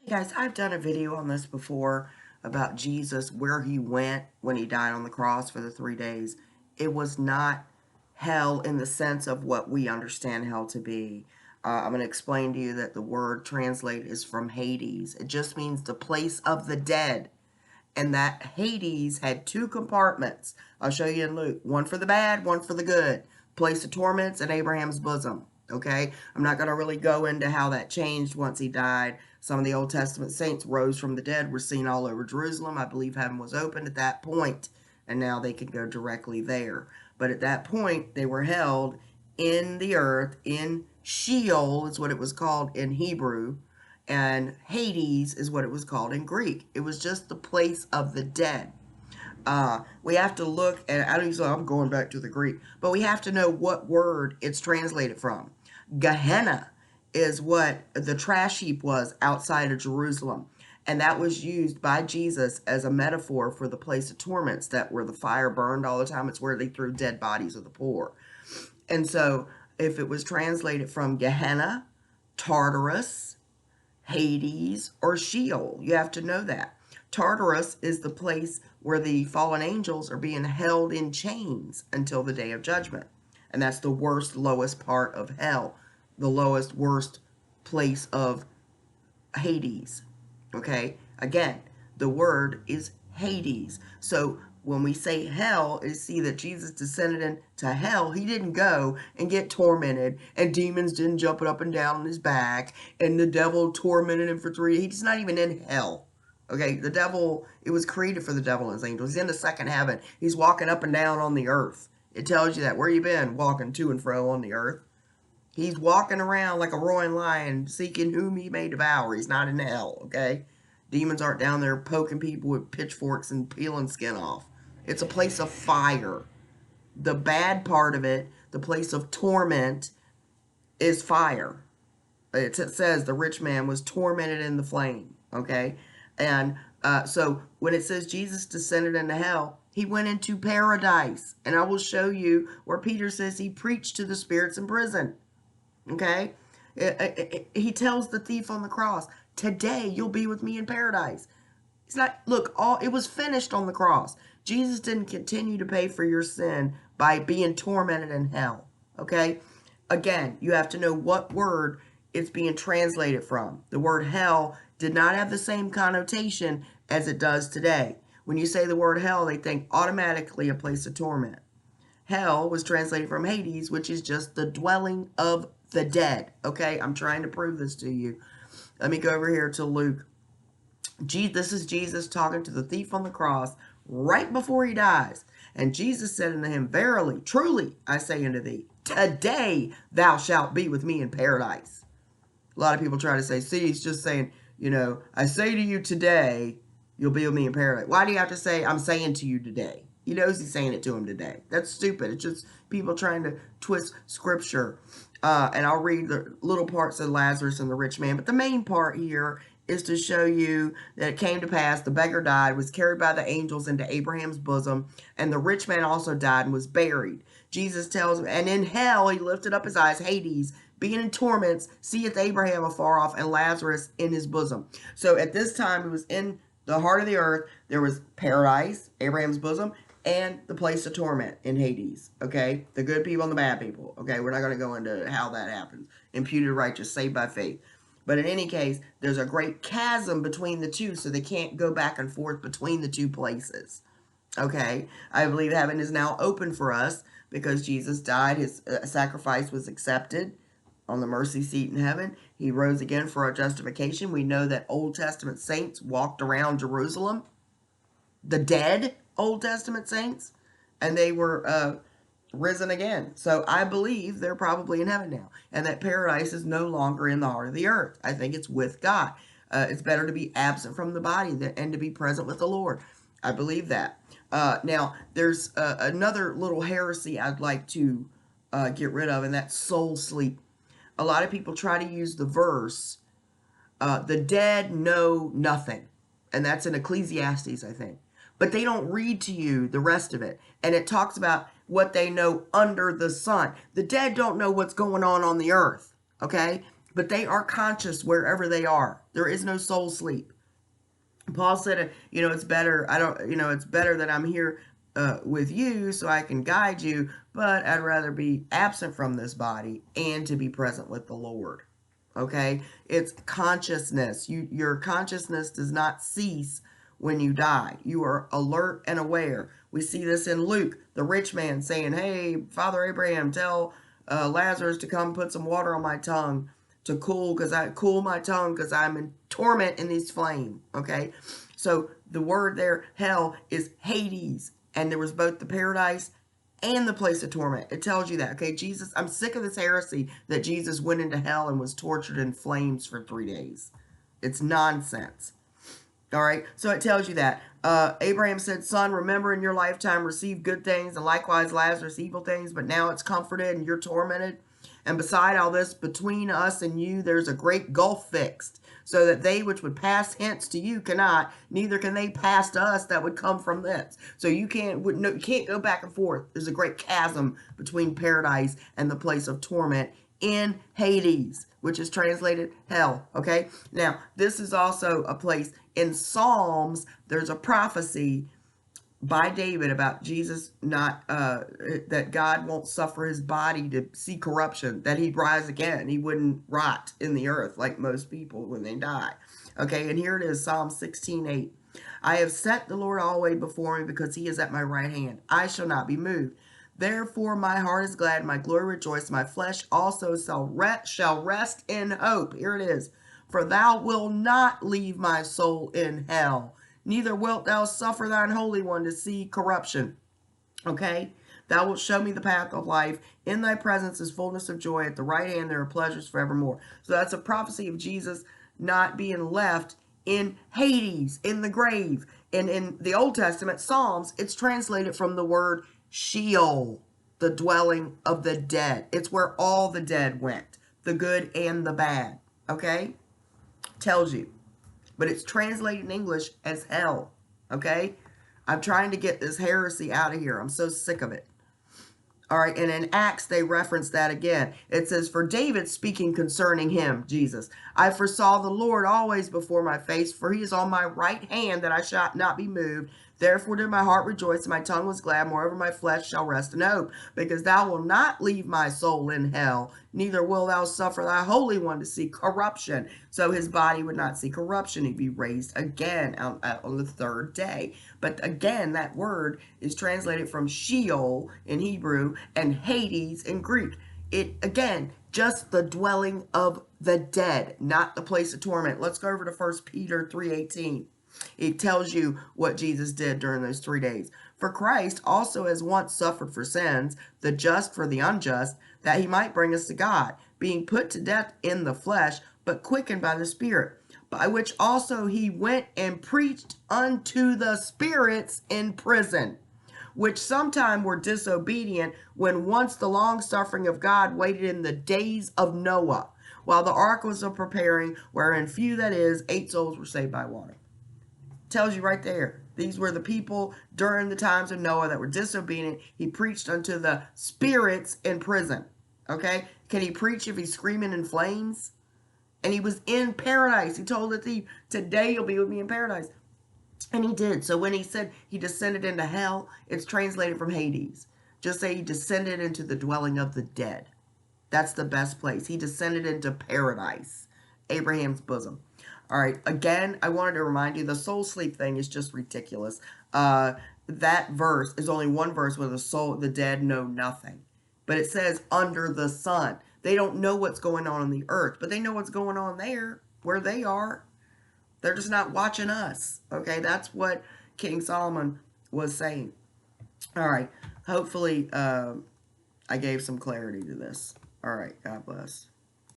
Hey guys, I've done a video on this before about Jesus, where he went when he died on the cross for the 3 days. It was not hell in the sense of what we understand hell to be. I'm going to explain to you that the word translate is from Hades. It just means the place of the dead. And that Hades had two compartments. I'll show you in Luke. One for the bad, one for the good. Place of torments and Abraham's bosom. Okay? I'm not going to really go into how that changed once he died. Some of the Old Testament saints rose from the dead, were seen all over Jerusalem. I believe heaven was opened at that point, and now they can go directly there. But at that point, they were held in the earth, in Sheol is what it was called in Hebrew, and Hades is what it was called in Greek. It was just the place of the dead. We have to look at, I'm going back to the Greek, but we have to know what word it's translated from. Gehenna is what the trash heap was outside of Jerusalem. And that was used by Jesus as a metaphor for the place of torments, that where the fire burned all the time. It's where they threw dead bodies of the poor. And so if it was translated from Gehenna, Tartarus, Hades, or Sheol, you have to know that. Tartarus is the place where the fallen angels are being held in chains until the day of judgment. And that's the worst, lowest part of hell. The lowest, worst place of Hades. Okay? Again, the word is Hades. So when we say hell, is see that Jesus descended into hell. He didn't go and get tormented, and demons didn't jump up and down on his back, and the devil tormented him for 3 days. He's not even in hell. Okay, the devil, it was created for the devil and his angels. He's in the second heaven. He's walking up and down on the earth. It tells you that. Where you been? Walking to and fro on the earth. He's walking around like a roaring lion, seeking whom he may devour. He's not in hell, okay? Demons aren't down there poking people with pitchforks and peeling skin off. It's a place of fire. The bad part of it, the place of torment, is fire. It says the rich man was tormented in the flame, okay? And so when it says Jesus descended into hell, he went into paradise. And I will show you where Peter says he preached to the spirits in prison. Okay? He tells the thief on the cross, today you'll be with me in paradise. It's not, look, it was finished on the cross. Jesus didn't continue to pay for your sin by being tormented in hell. Okay? Again, you have to know what word it's being translated from. The word hell did not have the same connotation as it does today. When you say the word hell, they think automatically a place of torment. Hell was translated from Hades, which is just the dwelling of the dead. Okay, I'm trying to prove this to you. Let me go over here to Luke. This is Jesus talking to the thief on the cross right before he dies. And Jesus said unto him, verily, truly, I say unto thee, today thou shalt be with me in paradise. A lot of people try to say, see, he's just saying, I say to you today, you'll be with me in paradise. Why do you have to say, I'm saying to you today? He knows he's saying it to him today. That's stupid. It's just people trying to twist scripture. And I'll read the little parts of Lazarus and the rich man. But the main part here is to show you that it came to pass, the beggar died, was carried by the angels into Abraham's bosom, and the rich man also died and was buried. Jesus tells him, and in hell he lifted up his eyes, Hades, being in torments, seeth Abraham afar off, and Lazarus in his bosom. So at this time, he was in the heart of the earth. There was paradise, Abraham's bosom, and the place of torment in Hades, okay? The good people and the bad people, okay? We're not going to go into how that happens. Imputed righteous, saved by faith. But in any case, there's a great chasm between the two, so they can't go back and forth between the two places, okay? I believe heaven is now open for us because Jesus died. His sacrifice was accepted on the mercy seat in heaven. He rose again for our justification. We know that Old Testament saints walked around Jerusalem, the dead Old Testament saints, and they were risen again. So I believe they're probably in heaven now, and that paradise is no longer in the heart of the earth. I think it's with God. It's better to be absent from the body and to be present with the Lord. I believe that. Now, there's another little heresy I'd like to get rid of, and that's soul sleep. A lot of people try to use the verse, the dead know nothing. And that's in Ecclesiastes, I think. But they don't read to you the rest of it. And it talks about what they know under the sun. The dead don't know what's going on the earth, okay? but they are conscious wherever they are. There is no soul sleep. Paul said, it's better. It's better that I'm here with you so I can guide you, but I'd rather be absent from this body and to be present with the Lord. Okay? It's consciousness. Your consciousness does not cease when you die. You are alert and aware. We see this in Luke, the rich man saying, hey, Father Abraham, tell Lazarus to come put some water on my tongue to cool my tongue because I'm in torment in this flame. Okay, so the word there, hell, is Hades, and there was both the paradise and the place of torment. It tells you that. Okay, Jesus, I'm sick of this heresy that Jesus went into hell and was tortured in flames for 3 days. It's nonsense. All right, so it tells you that. Abraham said, son, remember in your lifetime receive good things, and likewise Lazarus evil things, but now it's comforted and you're tormented. And beside all this, between us and you, there's a great gulf fixed, so that they which would pass hence to you cannot, neither can they pass to us that would come from thence. So you can't go back and forth. There's a great chasm between paradise and the place of torment in Hades, which is translated hell. Okay, now this is also a place in Psalms. There's a prophecy by David about Jesus that God won't suffer his body to see corruption, that he'd rise again. He wouldn't rot in the earth like most people when they die. Okay, and here it is, Psalm 16:8. I have set the Lord always before me because he is at my right hand. I shall not be moved. Therefore my heart is glad, my glory rejoices, my flesh also shall rest in hope. Here it is. For thou wilt not leave my soul in hell, neither wilt thou suffer thine Holy One to see corruption. Okay? Thou wilt show me the path of life. In thy presence is fullness of joy. At the right hand there are pleasures forevermore. So that's a prophecy of Jesus not being left in Hades, in the grave. And in the Old Testament, Psalms, it's translated from the word Sheol, the dwelling of the dead. It's where all the dead went, the good and the bad. Okay? Tells you. But it's translated in English as hell. Okay? I'm trying to get this heresy out of here. I'm so sick of it. All right, and in Acts, they reference that again. It says, for David speaking concerning him, Jesus, I foresaw the Lord always before my face, for he is on my right hand, that I shall not be moved. Therefore did my heart rejoice, and my tongue was glad. Moreover, my flesh shall rest in hope, because thou wilt not leave my soul in hell, neither will thou suffer thy Holy One to see corruption. So his body would not see corruption. He'd be raised again on the third day. But again, that word is translated from Sheol in Hebrew and Hades in Greek. It, again, just the dwelling of the dead, not the place of torment. Let's go over to 1 Peter 3:18. It tells you what Jesus did during those 3 days. For Christ also has once suffered for sins, the just for the unjust, that he might bring us to God, being put to death in the flesh, but quickened by the Spirit, by which also he went and preached unto the spirits in prison, which sometime were disobedient, when once the long suffering of God waited in the days of Noah, while the ark was a preparing, wherein few, that is, 8 souls were saved by water. Tells you right there. These were the people during the times of Noah that were disobedient. He preached unto the spirits in prison. Okay? Can he preach if he's screaming in flames? And he was in paradise. He told the thief, today you'll be with me in paradise. And he did. So when he said he descended into hell, it's translated from Hades. Just say he descended into the dwelling of the dead. That's the best place. He descended into paradise, Abraham's bosom. All right, again, I wanted to remind you, the soul sleep thing is just ridiculous. That verse is only one verse where the dead know nothing. But it says under the sun. They don't know what's going on the earth, but they know what's going on there, where they are. They're just not watching us. Okay, that's what King Solomon was saying. All right, hopefully I gave some clarity to this. All right, God bless.